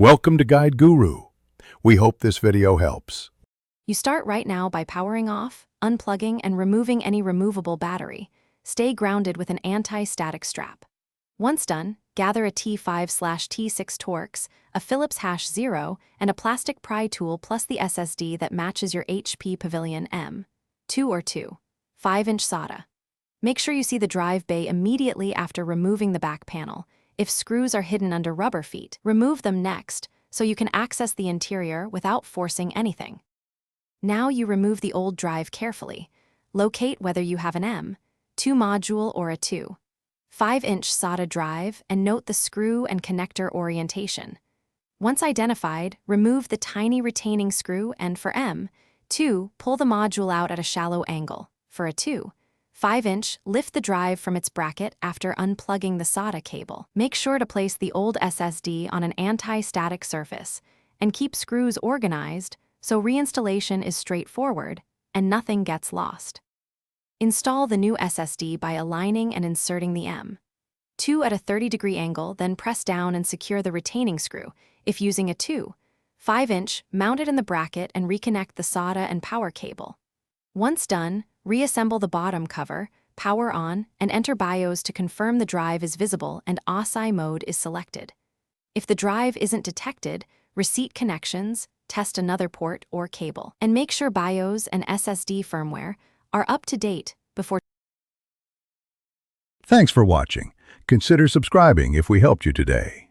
Welcome to Guide Guru. We hope this video helps. You start right now by powering off, unplugging, and removing any removable battery. Stay grounded with an anti-static strap. Once done, gather a T5/T6 Torx, a Phillips #0, and a plastic pry tool plus the SSD that matches your HP Pavilion M2 or 2, 5-inch SATA. Make sure you see the drive bay immediately after removing the back panel. If screws are hidden under rubber feet, remove them next so you can access the interior without forcing anything. Now you remove the old drive carefully. Locate whether you have an M2 module or a 2, 5-inch SATA drive and note the screw and connector orientation. Once identified, remove the tiny retaining screw and for M2, pull the module out at a shallow angle. For a 2, 5-inch, lift the drive from its bracket after unplugging the SATA cable. Make sure to place the old SSD on an anti-static surface and keep screws organized so reinstallation is straightforward and nothing gets lost. Install the new SSD by aligning and inserting the M2 at a 30-degree angle, then press down and secure the retaining screw. If using a 2, 5-inch, mount it in the bracket and reconnect the SATA and power cable. Once done, reassemble the bottom cover, power on, and enter BIOS to confirm the drive is visible and ASI mode is selected. If the drive isn't detected, reset connections, test another port or cable, and make sure BIOS and SSD firmware are up to date before. Thanks for watching. Consider subscribing if we helped you today.